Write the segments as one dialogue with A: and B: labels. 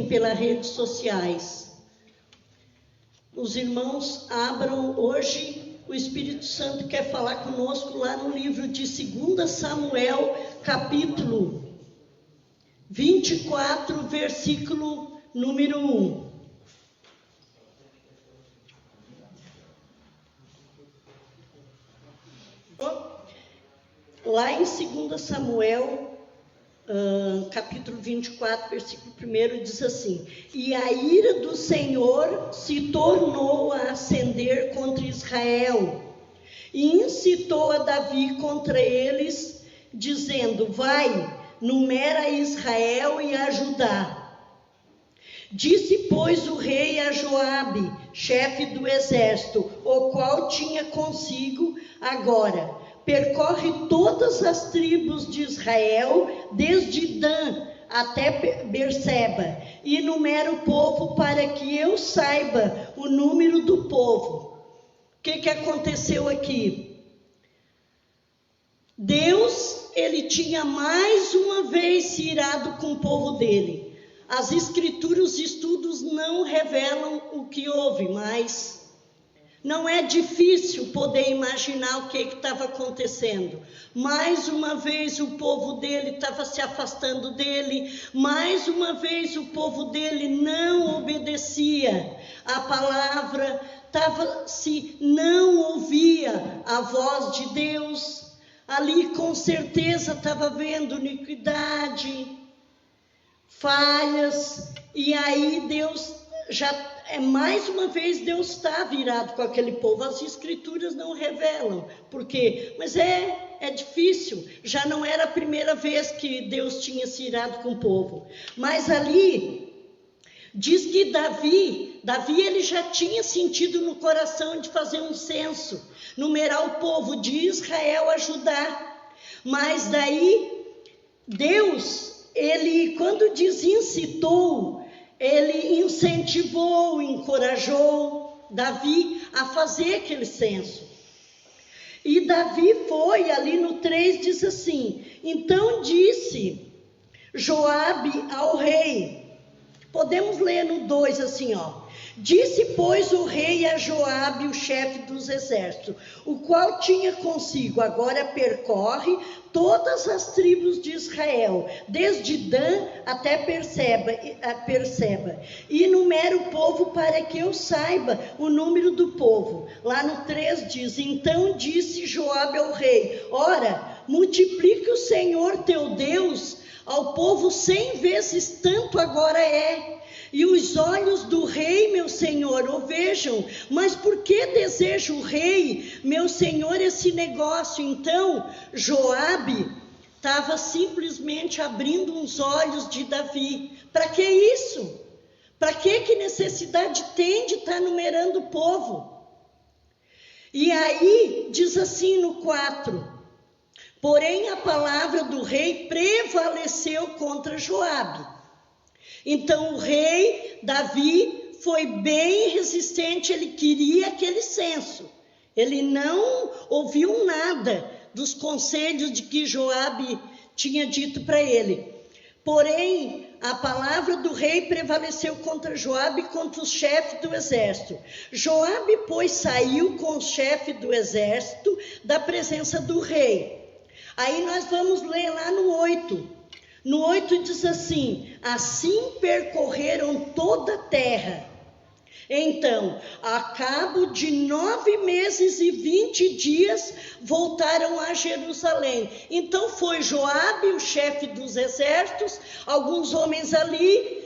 A: assistem pelas redes sociais. Os irmãos abram hoje, o Espírito Santo quer falar conosco lá no livro de 2 Samuel, capítulo 24, versículo número 1. Lá em 2 Samuel, capítulo 24, versículo 1, diz assim: E a ira do Senhor se tornou a acender contra Israel, e incitou a Davi contra eles, dizendo: Vai, numera Israel e a Judá. Disse, pois, o rei a Joabe, chefe do exército, o qual tinha consigo agora: Percorre todas as tribos de Israel, desde Dan até Berseba, e numera o povo para que eu saiba o número do povo. O que aconteceu aqui? Deus, ele tinha mais uma vez se irado com o povo dele. As escrituras, os estudos não revelam o que houve, mas não é difícil poder imaginar o que estava acontecendo. Mais uma vez o povo dele estava se afastando dele, mais uma vez o povo dele não obedecia a palavra, não ouvia a voz de Deus. Ali com certeza estava vendo iniquidade, falhas, e aí Deus mais uma vez Deus está virado com aquele povo. As escrituras não revelam por quê, mas é difícil. Já não era a primeira vez que Deus tinha se irado com o povo, mas ali diz que Davi ele já tinha sentido no coração de fazer um censo, numerar o povo de Israel a Judá. Mas daí Deus, ele, quando diz incitou, ele incentivou, encorajou Davi a fazer aquele censo. E Davi foi, ali no 3 diz assim: Então disse Joabe ao rei. Podemos ler no 2 assim, Disse, pois, o rei a Joabe, o chefe dos exércitos, o qual tinha consigo: Agora percorre todas as tribos de Israel, desde Dan até Berseba, e numera o povo para que eu saiba o número do povo. Lá no 3 diz: Então disse Joabe ao rei: Ora, multiplique o Senhor teu Deus ao povo 100 vezes tanto agora e os olhos do rei, meu senhor, o vejam. Mas por que deseja o rei, meu senhor, esse negócio? Então, Joabe estava simplesmente abrindo os olhos de Davi. Para que isso? Para que necessidade tem de estar numerando o povo? E aí, diz assim no 4: Porém, a palavra do rei prevaleceu contra Joabe. Então o rei Davi foi bem resistente, ele queria aquele censo. Ele não ouviu nada dos conselhos de que Joabe tinha dito para ele. Porém, a palavra do rei prevaleceu contra Joabe e contra os chefes do exército. Joabe, pois, saiu com o chefe do exército da presença do rei. Aí nós vamos ler lá no 8. No 8 diz assim: Assim percorreram toda a terra. Então, a cabo de 9 meses e 20 dias, voltaram a Jerusalém. Então foi Joabe, o chefe dos exércitos, alguns homens ali,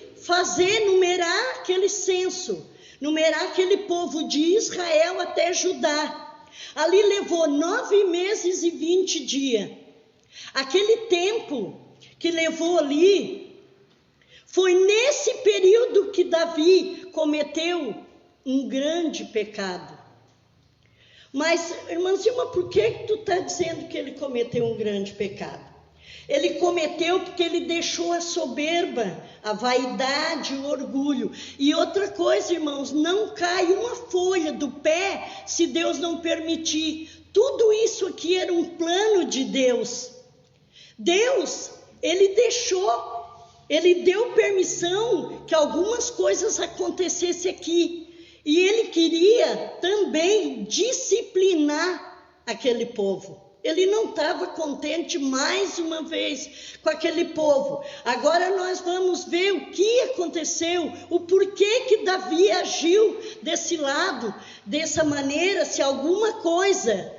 A: numerar aquele censo, numerar aquele povo de Israel até Judá. Ali levou 9 meses e 20 dias. Aquele tempo que levou ali, foi nesse período que Davi cometeu um grande pecado. Mas, irmã Zilma, por que tu está dizendo que ele cometeu um grande pecado? Ele cometeu porque ele deixou a soberba, a vaidade, o orgulho. E outra coisa, irmãos, não cai uma folha do pé se Deus não permitir. Tudo isso aqui era um plano de Deus. Deus, ele deixou ele deu permissão que algumas coisas acontecessem aqui. E ele queria também disciplinar aquele povo. Ele não estava contente mais uma vez com aquele povo. Agora nós vamos ver o que aconteceu, o porquê que Davi agiu desse lado, dessa maneira, se alguma coisa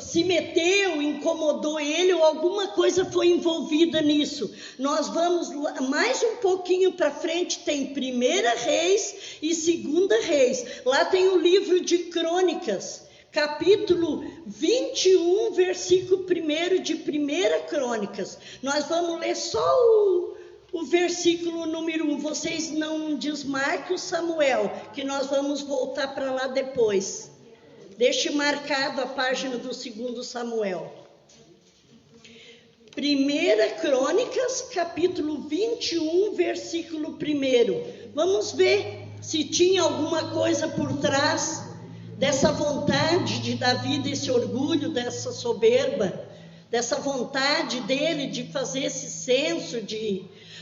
A: se meteu, incomodou ele ou alguma coisa foi envolvida nisso. Nós vamos mais um pouquinho para frente, tem 1 Reis e 2 Reis. Lá tem o livro de Crônicas, capítulo 21, versículo 1 de 1 Crônicas. Nós vamos ler só o versículo número 1. Vocês não desmarquem o Samuel, que nós vamos voltar para lá depois. Deixe marcado a página do 2 Samuel. 1 Crônicas, capítulo 21, versículo 1. Vamos ver se tinha alguma coisa por trás dessa vontade de Davi, desse orgulho, dessa soberba, dessa vontade dele de fazer esse censo,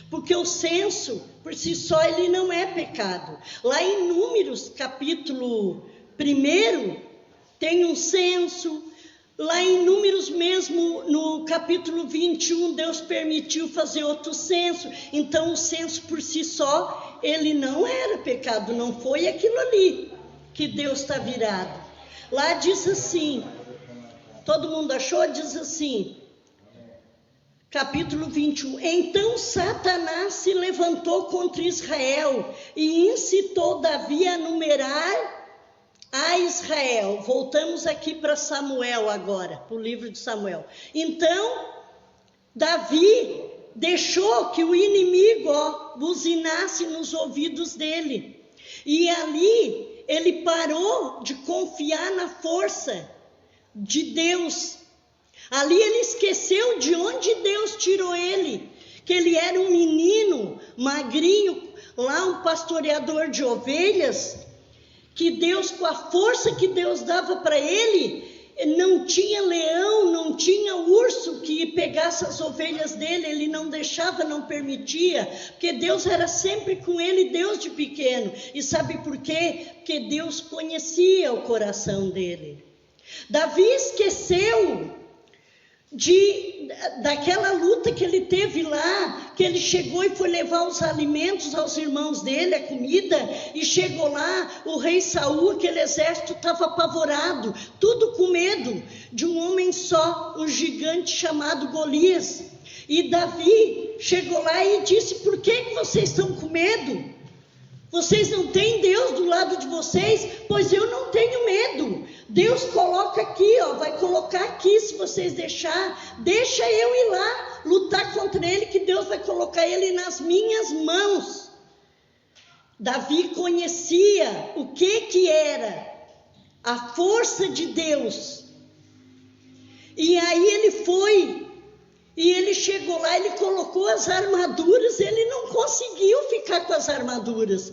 A: porque o censo, por si só, ele não é pecado. Lá em Números, capítulo 1, tem um censo. Lá em Números mesmo, no capítulo 21, Deus permitiu fazer outro censo. Então, o censo por si só, ele não era pecado, não foi aquilo ali que Deus está virado. Lá diz assim, todo mundo achou? Diz assim, capítulo 21. Então Satanás se levantou contra Israel e incitou Davi a numerar a Israel. Voltamos aqui para Samuel agora, para o livro de Samuel. Então, Davi deixou que o inimigo buzinasse nos ouvidos dele. E ali ele parou de confiar na força de Deus. Ali ele esqueceu de onde Deus tirou ele, que ele era um menino magrinho, lá um pastoreador de ovelhas, que Deus, com a força que Deus dava para ele, não tinha leão, não tinha urso que pegasse as ovelhas dele, ele não deixava, não permitia, porque Deus era sempre com ele, Deus de pequeno. E sabe por quê? Porque Deus conhecia o coração dele. Davi esqueceu daquela luta que ele teve lá, que ele chegou e foi levar os alimentos aos irmãos dele, a comida, e chegou lá, o rei Saul, aquele exército estava apavorado, tudo com medo de um homem só, um gigante chamado Golias. E Davi chegou lá e disse: por que vocês estão com medo? Vocês não têm Deus do lado de vocês? Pois eu não tenho medo. Deus coloca aqui, vai colocar aqui, se vocês deixa eu ir lá, lutar contra ele, que Deus vai colocar ele nas minhas mãos. Davi conhecia o que era a força de Deus. E aí ele foi, e ele chegou lá, ele colocou as armaduras, ele não conseguiu ficar com as armaduras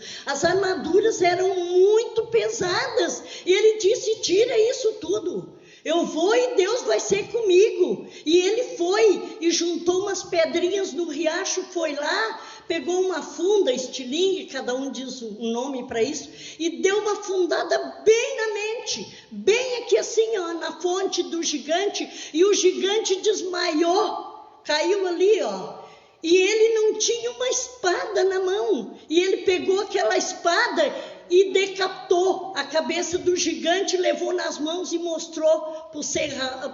A: eram muito pesadas, e ele disse: tira isso tudo, eu vou e Deus vai ser comigo. E ele foi e juntou umas pedrinhas no riacho, foi lá, pegou uma funda, estilingue, cada um diz um nome para isso, e deu uma fundada bem na mente, bem aqui assim, na fonte do gigante, e o gigante desmaiou, caiu ali, e ele não tinha uma espada na mão, e ele pegou aquela espada e decapitou a cabeça do gigante, levou nas mãos e mostrou para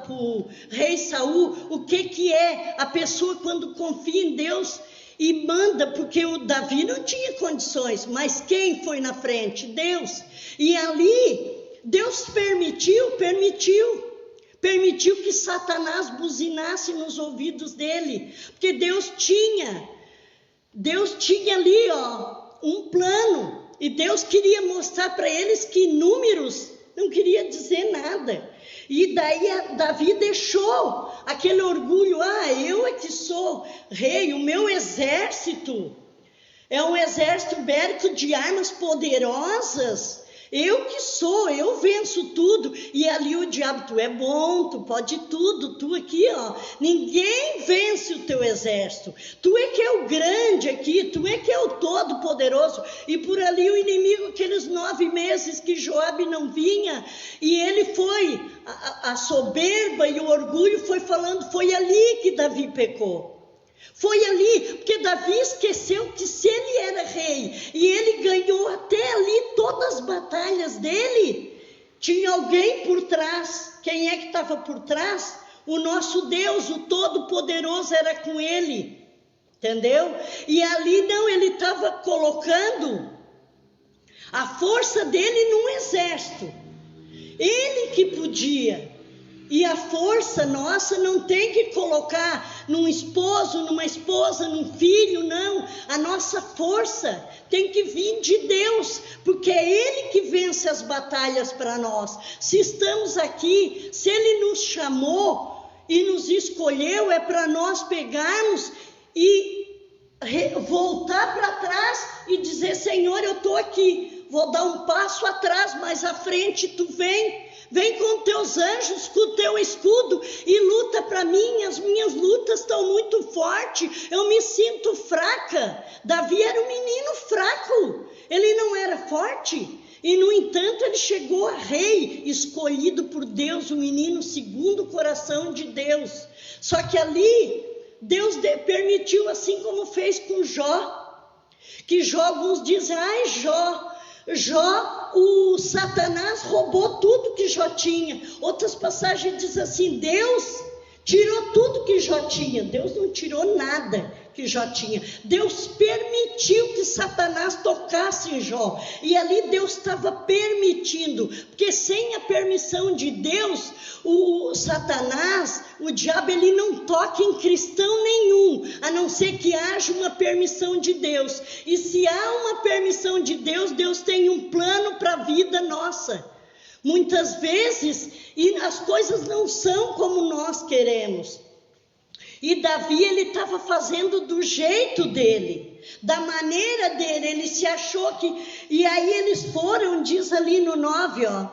A: o rei Saul o que é a pessoa quando confia em Deus e manda, porque o Davi não tinha condições, mas quem foi na frente? Deus. E ali Deus permitiu que Satanás buzinasse nos ouvidos dele, porque Deus tinha ali um plano, e Deus queria mostrar para eles que números não queria dizer nada. E daí Davi deixou aquele orgulho: eu é que sou rei, o meu exército é um exército bélico de armas poderosas, Eu que sou, eu venço tudo. E ali o diabo, tu é bom, tu pode tudo, tu aqui, ó. Ninguém vence o teu exército. Tu é que é o grande aqui, tu é que é o todo-poderoso. E por ali o inimigo, aqueles 9 meses que Joabe não vinha, e ele foi, a soberba e o orgulho foi falando, foi ali que Davi pecou. Foi ali, porque Davi esqueceu que se ele era rei e ele ganhou até ali todas as batalhas dele, tinha alguém por trás. Quem é que estava por trás? O nosso Deus, o Todo-Poderoso, era com ele, entendeu? E ali não, ele estava colocando a força dele num exército, ele que podia. E a força nossa não tem que colocar num esposo, numa esposa, num filho, não. A nossa força tem que vir de Deus, porque é Ele que vence as batalhas para nós. Se estamos aqui, se Ele nos chamou e nos escolheu, é para nós pegarmos e voltar para trás e dizer: Senhor, eu estou aqui, vou dar um passo atrás, mas à frente tu vem. Vem com teus anjos, com o teu escudo e luta para mim. As minhas lutas estão muito fortes, eu me sinto fraca. Davi era um menino fraco, ele não era forte. E no entanto ele chegou a rei, escolhido por Deus, o menino segundo o coração de Deus. Só que ali Deus permitiu, assim como fez com Jó. Que Jó, alguns dizem: ai, Jó, o Satanás roubou tudo que Jó tinha. Outras passagens dizem assim: Deus tirou tudo que Jó tinha. Deus não tirou nada que Jó tinha. Deus permitiu que Satanás tocasse em Jó. E ali Deus estava permitindo, porque sem a permissão de Deus, o Satanás, o diabo, ele não toca em cristão nenhum, a não ser que haja uma permissão de Deus. E se há uma permissão de Deus, Deus tem um plano para a vida nossa. Muitas vezes, e as coisas não são como nós queremos. E Davi, ele estava fazendo do jeito dele, da maneira dele. Ele se achou que... E aí eles foram, diz ali no 9, ó.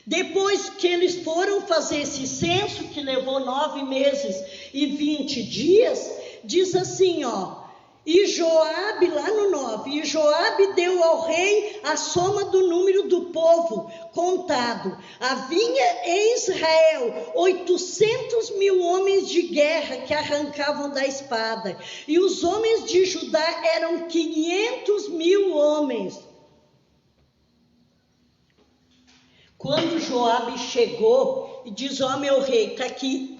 A: Depois que eles foram fazer esse censo, que levou 9 meses e 20 dias, diz assim, ó. E Joabe, lá no 9, e Joabe deu ao rei a soma do número do povo contado. Havia em Israel 800.000 homens de guerra que arrancavam da espada, e os homens de Judá eram 500.000 homens. Quando Joabe chegou e diz: ó, meu rei, está aqui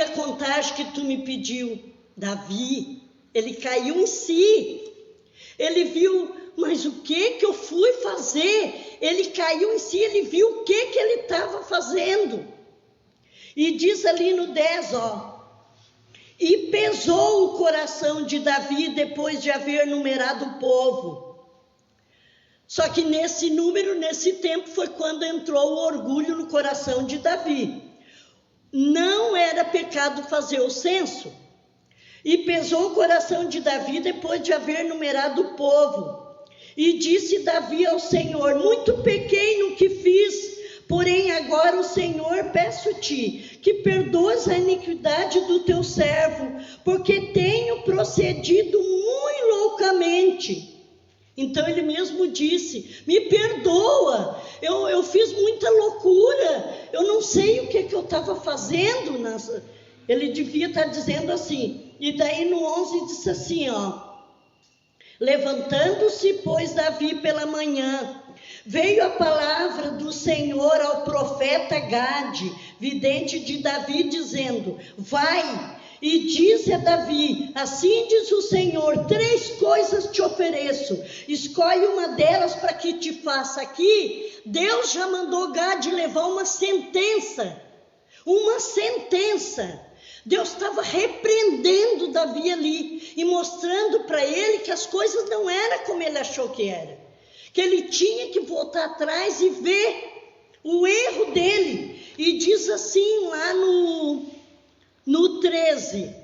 A: a contagem que tu me pediu. Davi, ele caiu em si, ele viu, mas o que eu fui fazer? Ele caiu em si, ele viu o que ele estava fazendo. E diz ali no 10, ó, e pesou o coração de Davi depois de haver numerado o povo. Só que nesse número, nesse tempo, foi quando entrou o orgulho no coração de Davi. Não era pecado fazer o censo. E pesou o coração de Davi depois de haver numerado o povo. E disse Davi ao Senhor: muito pequei no que fiz, porém agora, o Senhor, peço-te que perdoes a iniquidade do teu servo, porque tenho procedido muito loucamente. Então ele mesmo disse: me perdoa, eu fiz muita loucura, eu não sei o que eu estava fazendo. Ele devia estar dizendo assim. E daí no 11 disse assim, ó. Levantando-se, pois, Davi pela manhã, veio a palavra do Senhor ao profeta Gade, vidente de Davi, dizendo: vai e diz a Davi, assim diz o Senhor, 3 coisas te ofereço, escolhe uma delas para que te faça. Aqui, Deus já mandou Gade levar uma sentença. Deus estava repreendendo Davi ali e mostrando para ele que as coisas não eram como ele achou que era. Que ele tinha que voltar atrás e ver o erro dele. E diz assim lá no 13: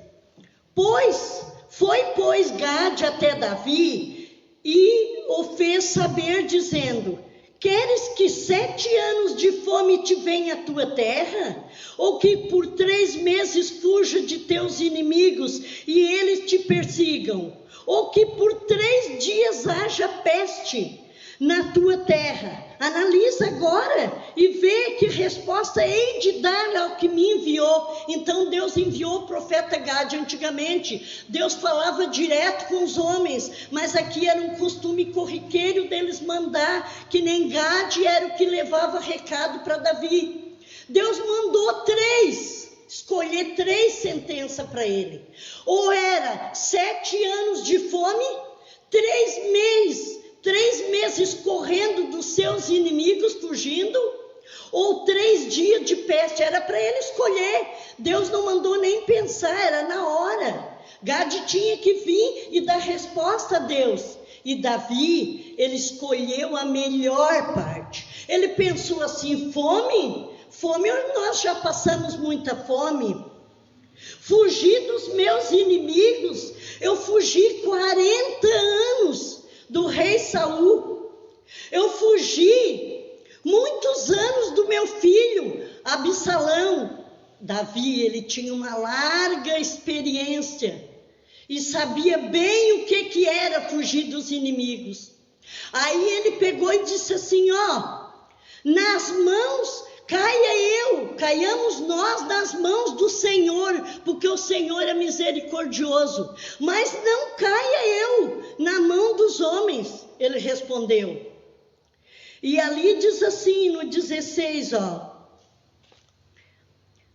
A: pois Gade até Davi e o fez saber, dizendo: queres que 7 anos de fome te venha à tua terra? Ou que por 3 meses fuja de teus inimigos e eles te persigam? Ou que por 3 dias haja peste na tua terra? Analisa agora e vê que resposta hei de dar ao que me enviou. Então Deus enviou o profeta Gade. Antigamente Deus falava direto com os homens, mas aqui era um costume corriqueiro deles mandar, que nem Gade era o que levava recado para Davi. Deus mandou escolher 3 sentenças para ele. Ou era 7 anos de fome, 3 meses correndo dos seus inimigos, fugindo, ou 3 dias de peste. Era para ele escolher. Deus não mandou nem pensar, era na hora. Gade tinha que vir e dar resposta a Deus. E Davi, ele escolheu a melhor parte. Ele pensou assim: fome, nós já passamos muita fome. Fugir dos meus inimigos, eu fugi 40 anos do rei Saul. Eu fugi muitos anos do meu filho Absalão. Davi, ele tinha uma larga experiência e sabia bem o que era fugir dos inimigos. Aí ele pegou e disse assim: nas mãos, caiamos nós nas mãos do Senhor, porque o Senhor é misericordioso, mas não caia eu na mão dos homens. Ele respondeu. E ali diz assim, no 16,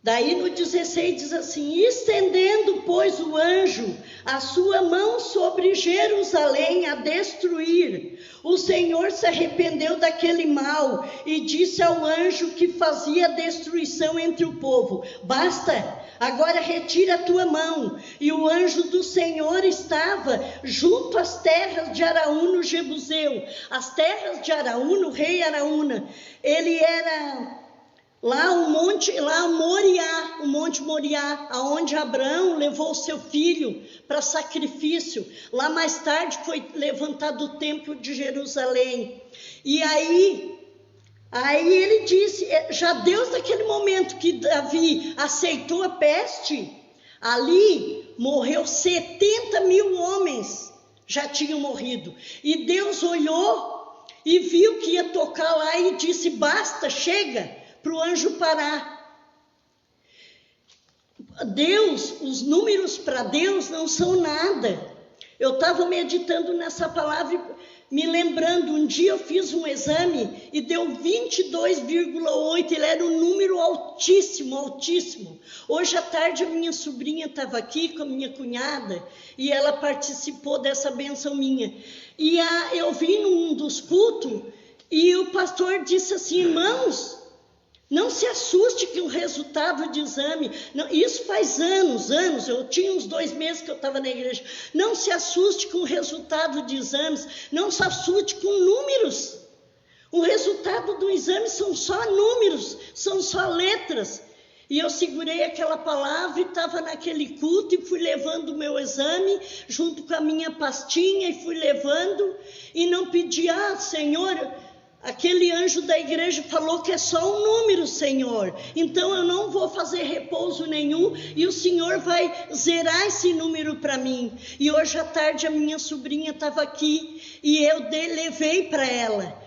A: daí no 16 diz assim: estendendo, pois, o anjo a sua mão sobre Jerusalém a destruir, o Senhor se arrependeu daquele mal e disse ao anjo que fazia destruição entre o povo: basta, agora retira a tua mão. E o anjo do Senhor estava junto às terras de Araúna, Jebuseu. As terras de Araúna, o rei Araúna, ele era lá o Monte Moriá, aonde Abraão levou o seu filho para sacrifício. Lá mais tarde foi levantado o templo de Jerusalém. E aí ele disse, já Deus naquele momento que Davi aceitou a peste, ali morreu 70 mil homens, já tinham morrido. E Deus olhou e viu que ia tocar lá e disse: basta, chega, para o anjo parar. Deus, os números para Deus não são nada. Eu estava meditando nessa palavra, me lembrando, um dia eu fiz um exame e deu 22,8, ele era um número altíssimo, altíssimo. Hoje à tarde a minha sobrinha estava aqui com a minha cunhada e ela participou dessa bênção minha. E eu vi num dos cultos e o pastor disse assim: irmãos, não se assuste com o resultado de exame. Não, isso faz anos, eu tinha uns 2 meses que eu estava na igreja. Não se assuste com o resultado de exames, não se assuste com números. O resultado do exame são só números, são só letras. E eu segurei aquela palavra e estava naquele culto e fui levando o meu exame junto com a minha pastinha e fui levando e não pedi: Senhor, aquele anjo da igreja falou que é só um número, Senhor, então eu não vou fazer repouso nenhum e o Senhor vai zerar esse número para mim. E hoje à tarde a minha sobrinha estava aqui e eu levei para ela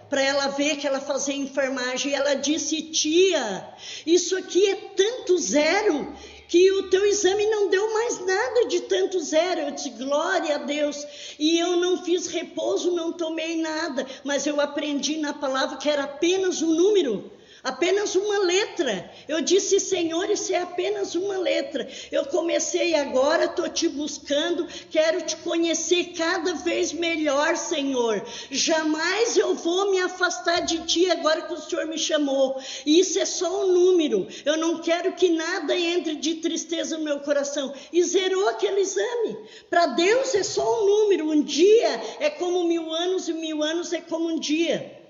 A: ver que ela fazia enfermagem, e ela disse: tia, isso aqui é tanto zero que o teu exame não deu mais nada de tanto zero. Eu disse: glória a Deus. E eu não fiz repouso, não tomei nada, mas eu aprendi na palavra que era apenas um número, apenas uma letra. Eu disse: Senhor, isso é apenas uma letra. Eu comecei agora, estou te buscando, quero te conhecer cada vez melhor, Senhor. Jamais eu vou me afastar de ti agora que o Senhor me chamou. E isso é só um número. Eu não quero que nada entre de tristeza no meu coração. E zerou aquele exame. Para Deus é só um número. Um dia é como 1000 anos e 1000 anos é como um dia.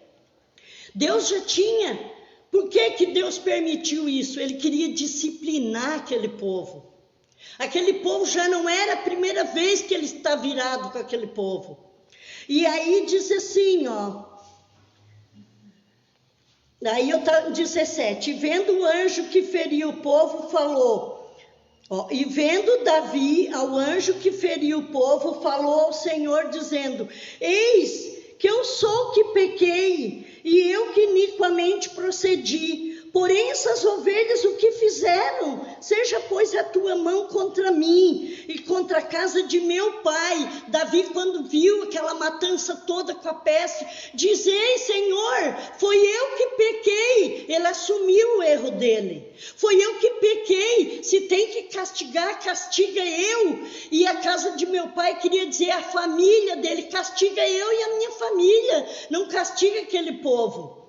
A: Deus já tinha. Por que Deus permitiu isso? Ele queria disciplinar aquele povo. Aquele povo já não era a primeira vez que ele está virado com aquele povo. E aí diz assim, ó. Aí eu 17, vendo o anjo que feriu o povo, falou, ó, e vendo Davi ao anjo que feriu o povo, falou ao Senhor, dizendo, eis que eu sou que pequei, e eu que iniquamente procedi. Porém, essas ovelhas o que fizeram? Seja, pois, a tua mão contra mim e contra a casa de meu pai. Davi, quando viu aquela matança toda com a peste, diz, ei, Senhor, foi eu que pequei. Ele assumiu o erro dele. Foi eu que pequei. Se tem que castigar, castiga eu. E a casa de meu pai queria dizer a família dele, castiga eu e a minha família. Não castiga aquele povo.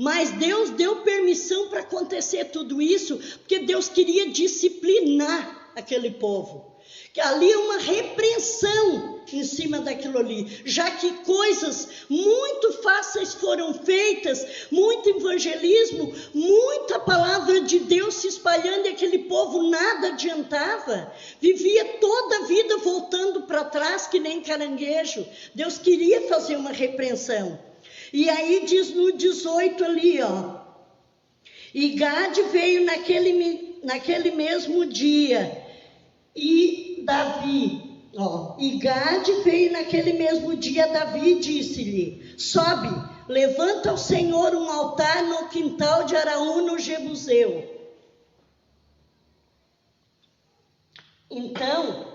A: Mas Deus deu permissão para acontecer tudo isso, porque Deus queria disciplinar aquele povo. Que ali é uma repreensão em cima daquilo ali, já que coisas muito fáceis foram feitas, muito evangelismo, muita palavra de Deus se espalhando e aquele povo nada adiantava, vivia toda a vida voltando para trás que nem caranguejo. Deus queria fazer uma repreensão. E aí diz no 18 ali, ó, e Gade veio naquele mesmo dia, e Davi, ó, e Gade veio naquele mesmo dia, Davi disse-lhe, sobe, levanta ao Senhor um altar no quintal de Araúna, o Jebuseu. Então,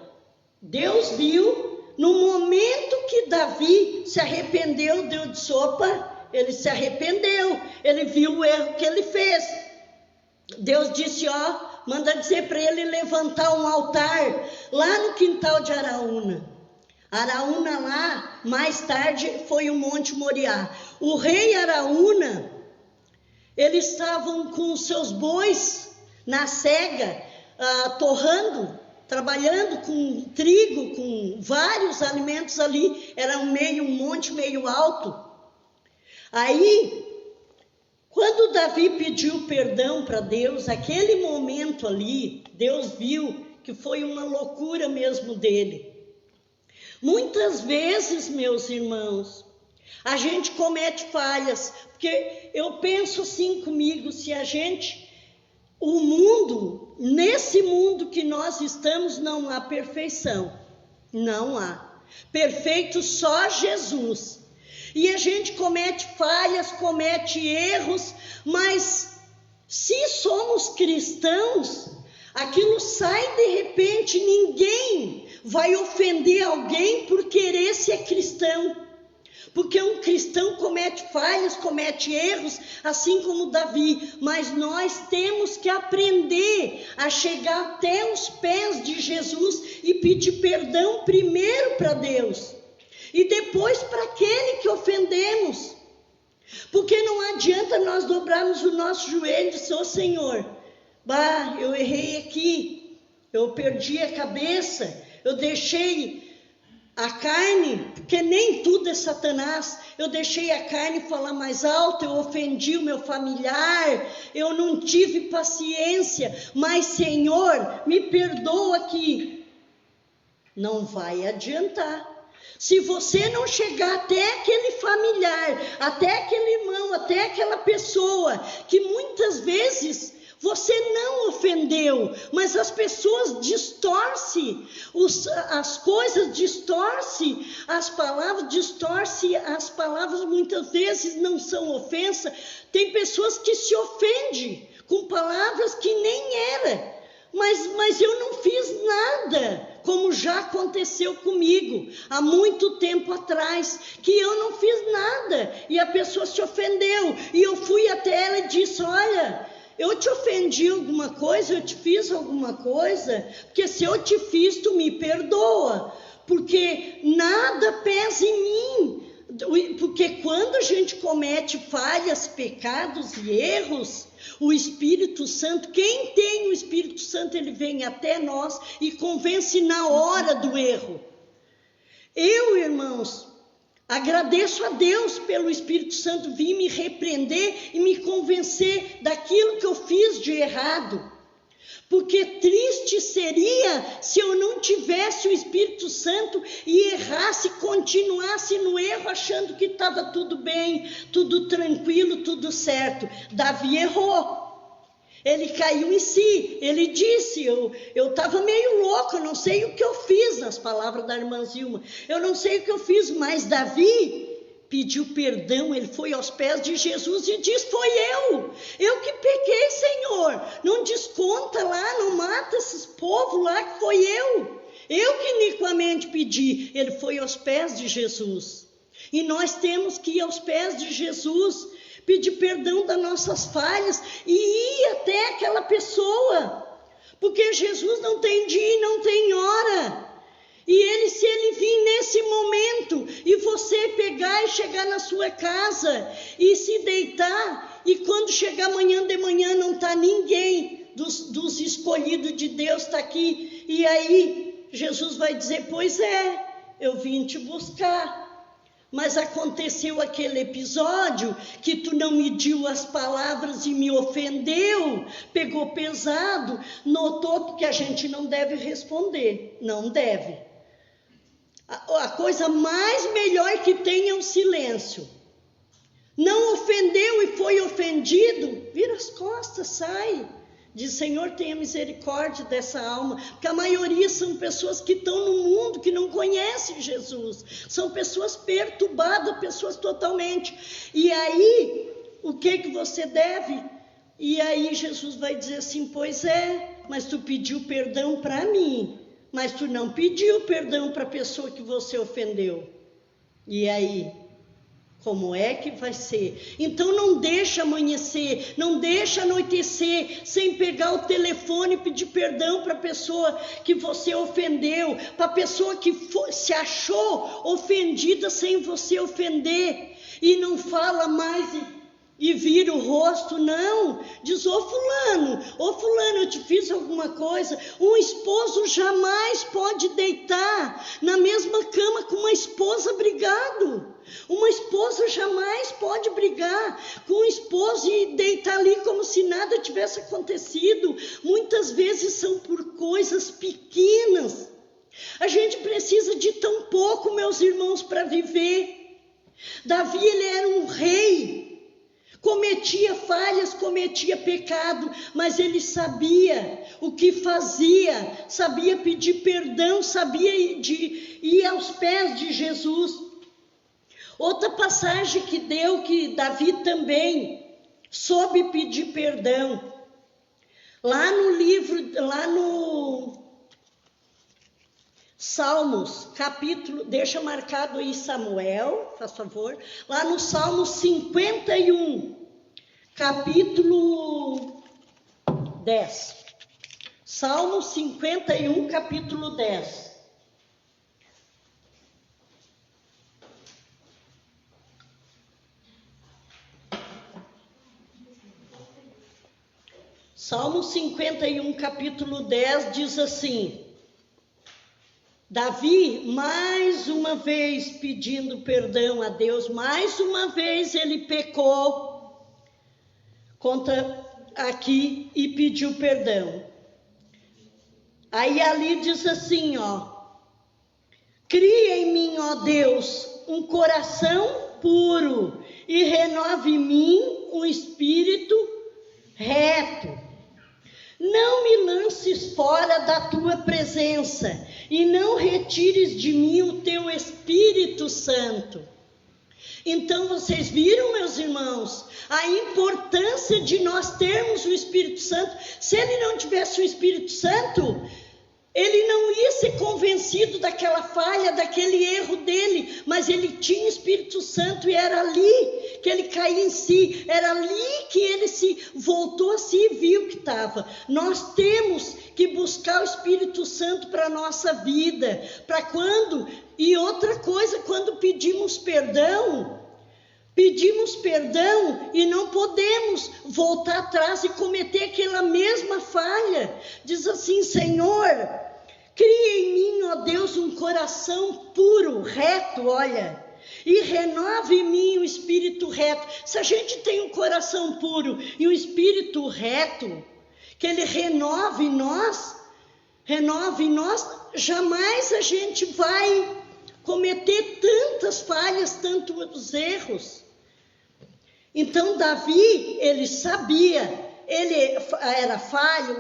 A: Deus viu. No momento que Davi se arrependeu, Deus disse, opa, ele se arrependeu, ele viu o erro que ele fez. Deus disse, ó, manda dizer para ele levantar um altar lá no quintal de Araúna. Araúna lá, mais tarde, foi o Monte Moriá. O rei Araúna, eles estavam com os seus bois na cega, torrando, trabalhando com trigo, com vários alimentos ali, era um monte meio alto. Aí, quando Davi pediu perdão para Deus, aquele momento ali, Deus viu que foi uma loucura mesmo dele. Muitas vezes, meus irmãos, a gente comete falhas, porque eu penso assim comigo, se a gente... O mundo, nesse mundo que nós estamos, não há perfeição. Não há. Perfeito só Jesus. E a gente comete falhas, comete erros, mas se somos cristãos, aquilo sai de repente, ninguém vai ofender alguém por querer ser cristão. Porque um cristão comete falhas, comete erros, assim como Davi. Mas nós temos que aprender a chegar até os pés de Jesus e pedir perdão primeiro para Deus. E depois para aquele que ofendemos. Porque não adianta nós dobrarmos o nosso joelho e dizer, ô Senhor, eu errei aqui, eu perdi a cabeça, eu deixei... a carne, porque nem tudo é Satanás, eu deixei a carne falar mais alto, eu ofendi o meu familiar, eu não tive paciência, mas Senhor, me perdoa aqui. Não vai adiantar. Se você não chegar até aquele familiar, até aquele irmão, até aquela pessoa, que muitas vezes... Você não ofendeu, mas as pessoas distorcem as coisas, distorcem as palavras muitas vezes não são ofensa. Tem pessoas que se ofendem com palavras que nem era, mas eu não fiz nada, como já aconteceu comigo há muito tempo atrás, que eu não fiz nada e a pessoa se ofendeu e eu fui até ela e disse, olha... eu te ofendi alguma coisa, eu te fiz alguma coisa, porque se eu te fiz, tu me perdoa, porque nada pesa em mim, porque quando a gente comete falhas, pecados e erros, o Espírito Santo, quem tem o Espírito Santo, ele vem até nós e convence na hora do erro. Eu, irmãos, agradeço a Deus pelo Espírito Santo vir me repreender e me convencer daquilo que eu fiz de errado. Porque triste seria se eu não tivesse o Espírito Santo e errasse, continuasse no erro, achando que estava tudo bem, tudo tranquilo, tudo certo. Davi errou. Ele caiu em si, ele disse, eu estava meio louco, eu não sei o que eu fiz, nas palavras da irmã Zilma, eu não sei o que eu fiz, mas Davi pediu perdão, ele foi aos pés de Jesus e disse, foi eu que pequei, Senhor, não desconta lá, não mata esses povos lá, que foi eu que iniquamente pedi. Ele foi aos pés de Jesus, e nós temos que ir aos pés de Jesus, pedir perdão das nossas falhas e ir até aquela pessoa, porque Jesus não tem dia e não tem hora. E se ele vir nesse momento e você pegar e chegar na sua casa e se deitar, e quando chegar amanhã de manhã não está ninguém dos escolhidos de Deus, está aqui, e aí Jesus vai dizer, pois é, eu vim te buscar, mas aconteceu aquele episódio que tu não mediu as palavras e me ofendeu, pegou pesado, notou, porque a gente não deve responder, não deve. A coisa mais melhor que tem é o silêncio. Não ofendeu e foi ofendido, vira as costas, sai. Diz, Senhor, tenha misericórdia dessa alma, porque a maioria são pessoas que estão no mundo, que não conhecem Jesus. São pessoas perturbadas, pessoas totalmente. E aí, o que você deve? E aí Jesus vai dizer assim, pois é, mas tu pediu perdão para mim, mas tu não pediu perdão para a pessoa que você ofendeu. E aí, como é que vai ser? Então não deixa amanhecer, não deixa anoitecer sem pegar o telefone e pedir perdão para a pessoa que você ofendeu, para a pessoa que se achou ofendida sem você ofender, e não fala mais e vira o rosto, não. Diz, ô fulano, eu te fiz alguma coisa. Um esposo jamais pode deitar na mesma cama com uma esposa brigado. Uma esposa jamais pode brigar com um esposo e deitar ali como se nada tivesse acontecido. Muitas vezes são por coisas pequenas. A gente precisa de tão pouco, meus irmãos, para viver. Davi, ele era um rei. Cometia falhas, cometia pecado, mas ele sabia o que fazia, sabia pedir perdão, sabia ir aos pés de Jesus. Outra passagem que Davi também soube pedir perdão, lá no Salmos, capítulo, deixa marcado aí Samuel, faz favor, lá no Salmo 51, capítulo 10. Salmo 51, capítulo 10. Salmo 51, capítulo 10 diz assim, Davi, mais uma vez pedindo perdão a Deus, mais uma vez ele pecou contra aqui e pediu perdão. Aí ali diz assim, cria em mim, ó Deus, um coração puro e renove em mim um espírito reto. Não me lances fora da tua presença e não retires de mim o teu Espírito Santo. Então vocês viram, meus irmãos, a importância de nós termos o Espírito Santo. Se ele não tivesse o Espírito Santo, ele não ia ser convencido daquela falha, daquele erro dele, mas ele tinha o Espírito Santo e era ali que ele caía em si, era ali que ele se voltou a si e viu que estava. Nós temos que buscar o Espírito Santo para a nossa vida, para quando, e outra coisa, quando pedimos perdão e não podemos voltar atrás e cometer aquela mesma falha. Diz assim, Senhor, cria em mim, ó Deus, um coração puro, reto, olha, e renove em mim o espírito reto. Se a gente tem um coração puro e um espírito reto, que Ele renove em nós, jamais a gente vai cometer tantas falhas, tantos erros. Então Davi, ele sabia, ele era falho,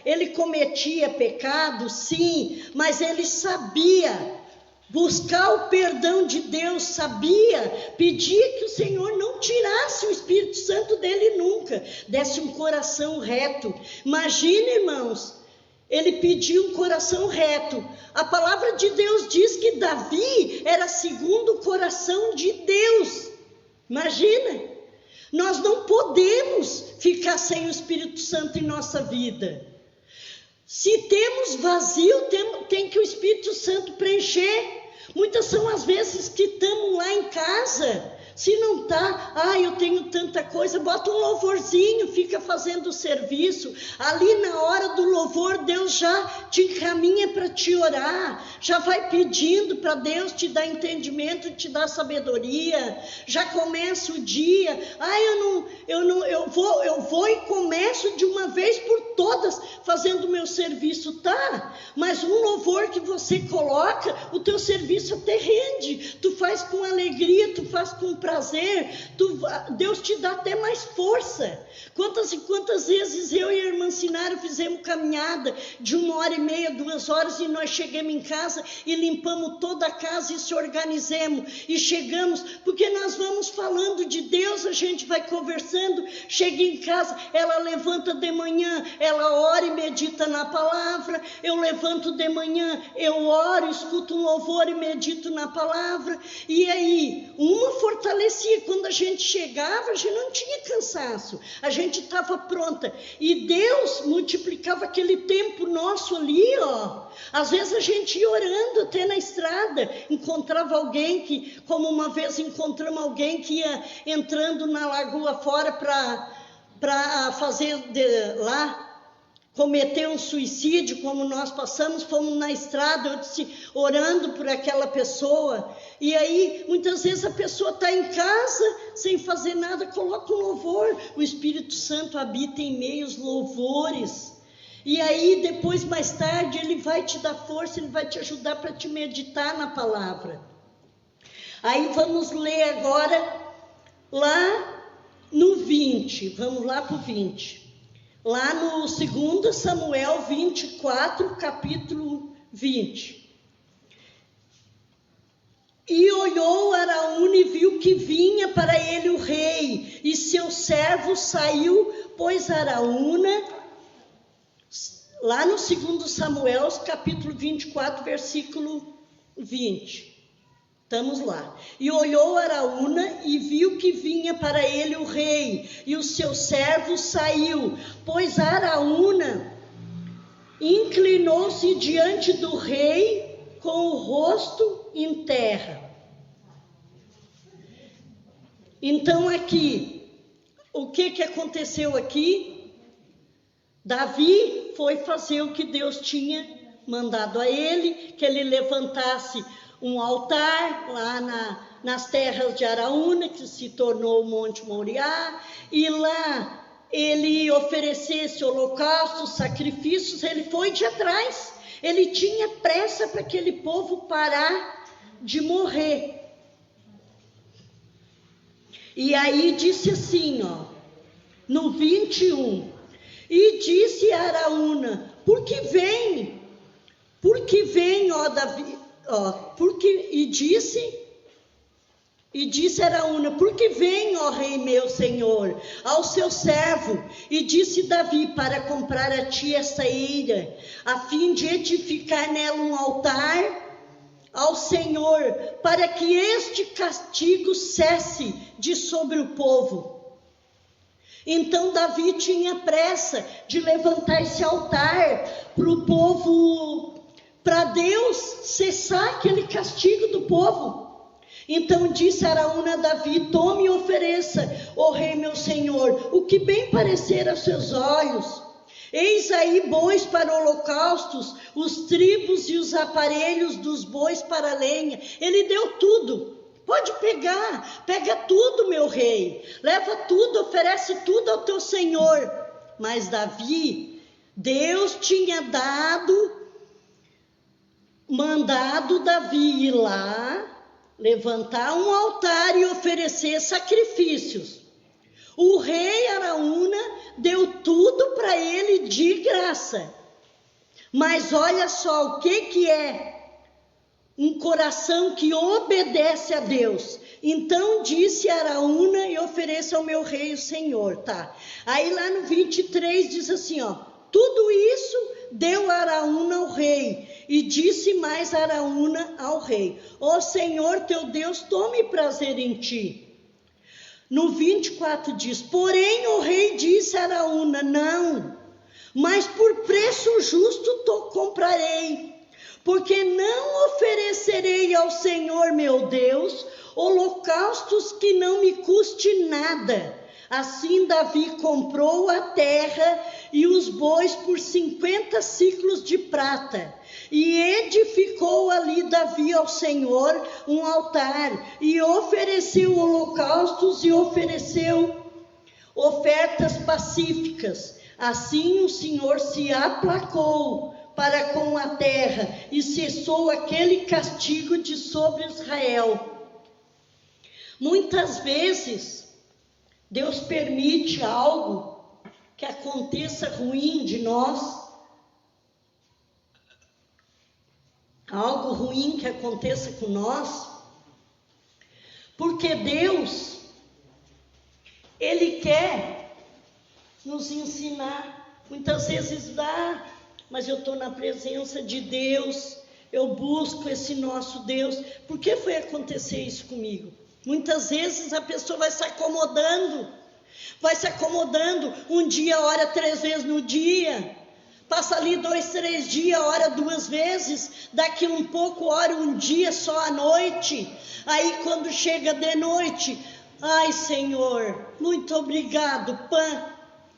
A: ele cometia pecado, sim, mas ele sabia buscar o perdão de Deus, sabia pedir que o Senhor não tirasse o Espírito Santo dele nunca, desse um coração reto. Imagina, irmãos, ele pediu um coração reto. A palavra de Deus diz que Davi era segundo o coração de Deus. Imagina, nós não podemos ficar sem o Espírito Santo em nossa vida. Se temos vazio, tem que o Espírito Santo preencher. Muitas são as vezes que estamos lá em casa, se não está, eu tenho tanta coisa, bota um louvorzinho, fica fazendo o serviço, ali na hora do louvor, Deus já te encaminha para te orar, já vai pedindo para Deus te dar entendimento, te dar sabedoria, já começa o dia, eu vou e começo de uma vez por todas, fazendo o meu serviço, tá? Mas um louvor que você coloca, o teu serviço até rende, tu faz com alegria, tu faz com prazer, Deus te dá até mais força. Quantas e quantas vezes eu e a irmã Sinara fizemos caminhada de 1h30, 2 horas, e nós chegamos em casa e limpamos toda a casa e se organizemos e chegamos, porque nós vamos falando de Deus, a gente vai conversando, chega em casa, ela levanta de manhã, ela ora e medita na palavra, eu levanto de manhã, eu oro, escuto um louvor e medito na palavra, e aí, uma fortalecia, quando a gente chegava, a gente não tinha cansaço, a gente estava pronta, e Deus multiplicava aquele tempo nosso ali, às vezes a gente ia orando até na estrada, encontrava alguém que, como uma vez encontramos alguém que ia entrando na lagoa fora para fazer lá, cometer um suicídio, como nós passamos, fomos na estrada, eu disse, orando por aquela pessoa, e aí muitas vezes a pessoa está em casa, sem fazer nada, coloca um louvor, o Espírito Santo habita em meio aos louvores, e aí depois, mais tarde, ele vai te dar força, ele vai te ajudar para te meditar na palavra. Aí vamos ler agora, lá no 20, vamos lá para o 20. Lá no 2 Samuel 24, capítulo 20. E olhou Araúna e viu que vinha para ele o rei, e seu servo saiu, pois Araúna, lá no 2 Samuel, capítulo 24, versículo 20. Estamos lá. E olhou Araúna e viu que vinha para ele o rei, e o seu servo saiu, pois Araúna inclinou-se diante do rei com o rosto em terra. Então aqui, o que aconteceu aqui? Davi foi fazer o que Deus tinha mandado a ele, que ele levantasse um altar lá nas terras de Araúna, que se tornou o Monte Moriá, e lá ele oferecesse holocaustos, sacrifícios, ele foi de atrás, ele tinha pressa para aquele povo parar de morrer. E aí disse assim, no 21, e disse a Araúna, por que vem, Davi, e disse Araúna, por que vem, ó rei meu senhor, ao seu servo? E disse Davi, para comprar a ti esta eira, a fim de edificar nela um altar ao Senhor, para que este castigo cesse de sobre o povo. Então Davi tinha pressa de levantar esse altar para o povo, para Deus cessar aquele castigo do povo. Então disse Araúna a Davi, tome e ofereça, ó rei meu senhor, o que bem parecer aos seus olhos. Eis aí bois para holocaustos, os tribos e os aparelhos dos bois para lenha. Ele deu tudo. Pode pegar, pega tudo, meu rei. Leva tudo, oferece tudo ao teu senhor. Mas Davi, Deus tinha mandado Davi ir lá, levantar um altar e oferecer sacrifícios. O rei Araúna deu tudo para ele de graça. Mas olha só o que é um coração que obedece a Deus. Então disse Araúna: e ofereça ao meu rei o Senhor, tá? Aí lá no 23 diz assim, ó: tudo isso deu Araúna ao rei, e disse mais Araúna ao rei: ó Senhor teu Deus, tome prazer em ti. No 24 diz: porém o rei disse a Araúna: não, mas por preço justo comprarei, porque não oferecerei ao Senhor meu Deus holocaustos que não me custe nada. Assim Davi comprou a terra e os bois por 50 siclos de prata, e edificou ali Davi ao Senhor um altar, e ofereceu holocaustos e ofereceu ofertas pacíficas. Assim o Senhor se aplacou para com a terra e cessou aquele castigo de sobre Israel. Muitas vezes Deus permite algo que aconteça ruim de nós, algo ruim que aconteça com nós, porque Deus, Ele quer nos ensinar. Muitas vezes mas eu estou na presença de Deus, eu busco esse nosso Deus. Por que foi acontecer isso comigo? Muitas vezes a pessoa vai se acomodando, um dia ora 3 vezes no dia, passa ali 2, 3 dias, ora 2 vezes, daqui um pouco ora um dia só à noite, aí quando chega de noite, ai Senhor, muito obrigado,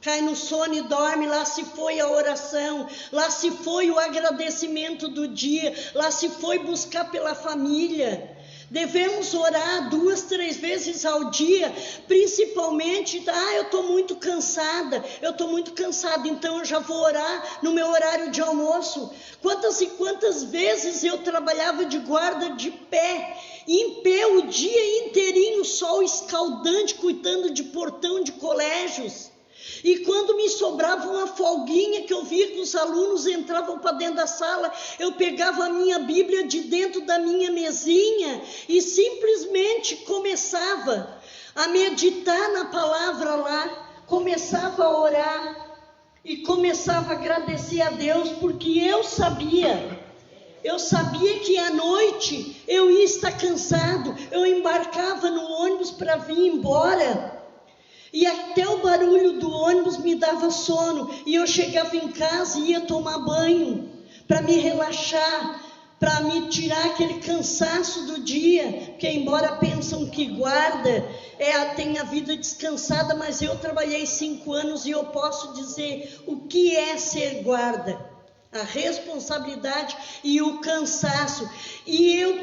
A: cai no sono e dorme. Lá se foi a oração, lá se foi o agradecimento do dia, lá se foi buscar pela família. Devemos orar 2, 3 vezes ao dia, principalmente, eu estou muito cansada, então eu já vou orar no meu horário de almoço. Quantas e quantas vezes eu trabalhava de guarda de pé, em pé o dia inteirinho, sol escaldante, cuidando de portão de colégios. E quando me sobrava uma folguinha, que eu via que os alunos entravam para dentro da sala, eu pegava a minha Bíblia de dentro da minha mesinha e simplesmente começava a meditar na palavra lá, começava a orar e começava a agradecer a Deus, porque eu sabia que à noite eu ia estar cansado, eu embarcava no ônibus para vir embora. E até o barulho do ônibus me dava sono, e eu chegava em casa e ia tomar banho, para me relaxar, para me tirar aquele cansaço do dia, porque embora pensam que guarda tem a vida descansada, mas eu trabalhei 5 anos e eu posso dizer o que é ser guarda, a responsabilidade e o cansaço. E eu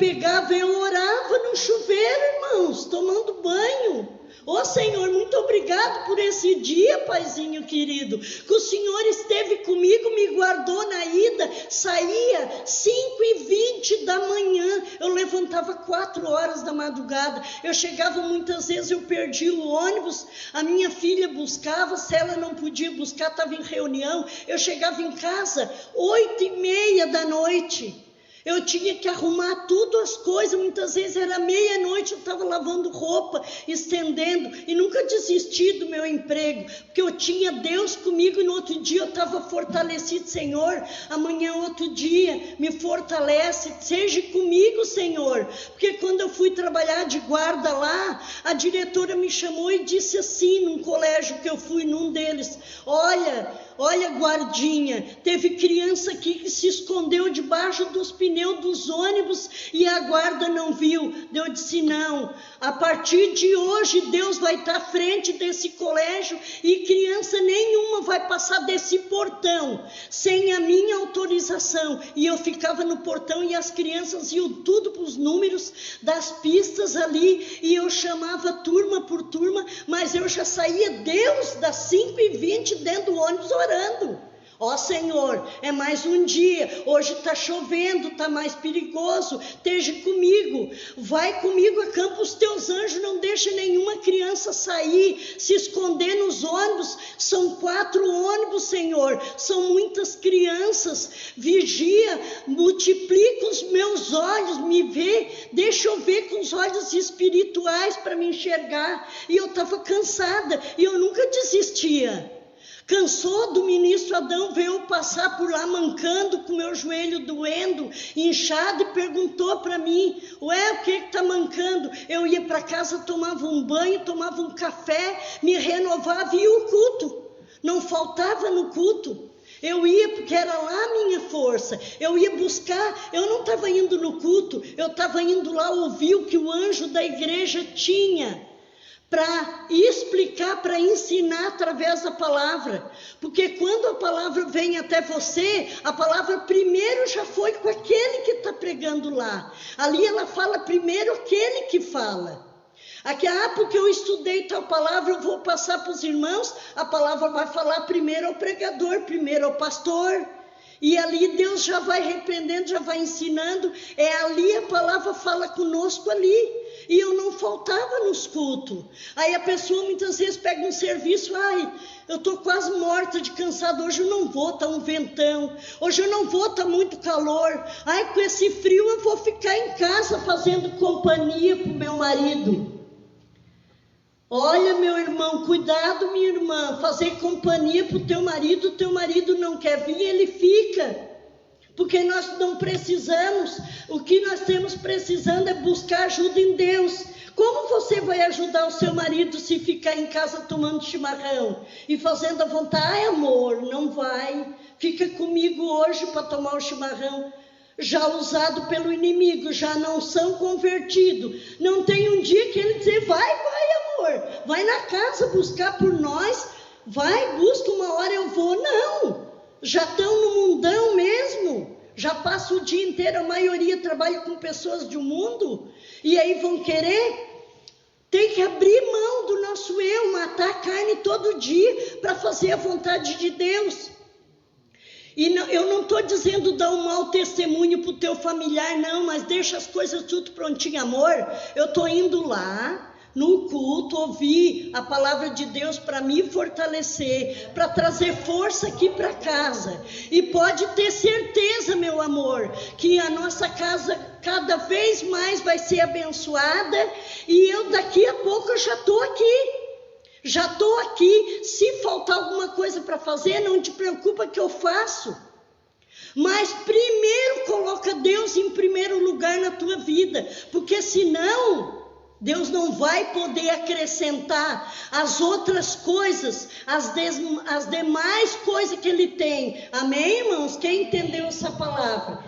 A: orava no chuveiro, irmãos, tomando banho. Ô Senhor, muito obrigado por esse dia, Paizinho querido, que o Senhor esteve comigo, me guardou na ida, saía 5h20 da manhã, eu levantava 4 horas da madrugada, eu chegava muitas vezes, eu perdi o ônibus, a minha filha buscava, se ela não podia buscar, estava em reunião, eu chegava em casa 8h30 da noite. Eu tinha que arrumar tudo as coisas, muitas vezes era meia-noite, eu estava lavando roupa, estendendo, e nunca desisti do meu emprego, porque eu tinha Deus comigo, e no outro dia eu estava fortalecido. Senhor, amanhã outro dia, me fortalece, seja comigo, Senhor, porque quando eu fui trabalhar de guarda lá, a diretora me chamou e disse assim, num colégio que eu fui, num deles: olha, Olha, guardinha, teve criança aqui que se escondeu debaixo dos pneus dos ônibus e a guarda não viu. Eu disse, não, a partir de hoje Deus vai estar à frente desse colégio e criança nenhuma vai passar desse portão sem a minha autorização. E eu ficava no portão e as crianças iam tudo para os números das pistas ali e eu chamava turma por turma, mas eu já saía Deus das 5h20 dentro do ônibus orando. Ó Senhor, é mais um dia, hoje está chovendo, está mais perigoso, esteja comigo, vai comigo, acampa os teus anjos, não deixa nenhuma criança sair, se esconder nos ônibus, são 4 ônibus, Senhor, são muitas crianças, vigia, multiplica os meus olhos, me vê, deixa eu ver com os olhos espirituais para me enxergar, e eu estava cansada, e eu nunca desistia. Cansou do ministro Adão, veio passar por lá mancando, com meu joelho doendo, inchado, e perguntou para mim, ué, o que está mancando? Eu ia para casa, tomava um banho, tomava um café, me renovava e ia o culto. Não faltava no culto. Eu ia porque era lá a minha força, eu ia buscar, eu não estava indo no culto, eu estava indo lá ouvir o que o anjo da igreja tinha para explicar, para ensinar através da palavra, porque quando a palavra vem até você, a palavra primeiro já foi com aquele que está pregando lá, ali ela fala primeiro aquele que fala. Aqui, porque eu estudei tal palavra, eu vou passar para os irmãos, a palavra vai falar primeiro ao pregador, primeiro ao pastor, e ali Deus já vai repreendendo, já vai ensinando, é ali a palavra fala conosco ali. E eu não faltava nos cultos. Aí a pessoa muitas vezes pega um serviço, eu estou quase morta de cansado, hoje eu não vou, está um ventão, hoje eu não vou, está muito calor, com esse frio eu vou ficar em casa fazendo companhia para o meu marido. Olha, meu irmão, cuidado, minha irmã, fazer companhia para o teu marido não quer vir, ele fica. Porque nós não precisamos, o que nós temos precisando é buscar ajuda em Deus. Como você vai ajudar o seu marido se ficar em casa tomando chimarrão e fazendo a vontade? Amor, não vai. Fica comigo hoje para tomar o chimarrão. Já usado pelo inimigo, já não são convertidos. Não tem um dia que ele dizer, vai amor, vai na casa buscar por nós, vai, busca uma hora eu vou. Não. Já estão no mundão mesmo, já passa o dia inteiro, a maioria trabalha com pessoas do mundo, e aí vão querer, tem que abrir mão do nosso eu, matar a carne todo dia, para fazer a vontade de Deus. E não, eu não estou dizendo dar um mau testemunho para o teu familiar, não, mas deixa as coisas tudo prontinho, amor, eu estou indo lá, no culto, ouvir a palavra de Deus para me fortalecer, para trazer força aqui para casa. E pode ter certeza, meu amor, que a nossa casa cada vez mais vai ser abençoada. E eu daqui a pouco eu já estou aqui. Já estou aqui. Se faltar alguma coisa para fazer, não te preocupa que eu faço. Mas primeiro coloca Deus em primeiro lugar na tua vida, porque senão Deus não vai poder acrescentar as outras coisas, as demais coisas que Ele tem. Amém, irmãos? Quem entendeu essa palavra?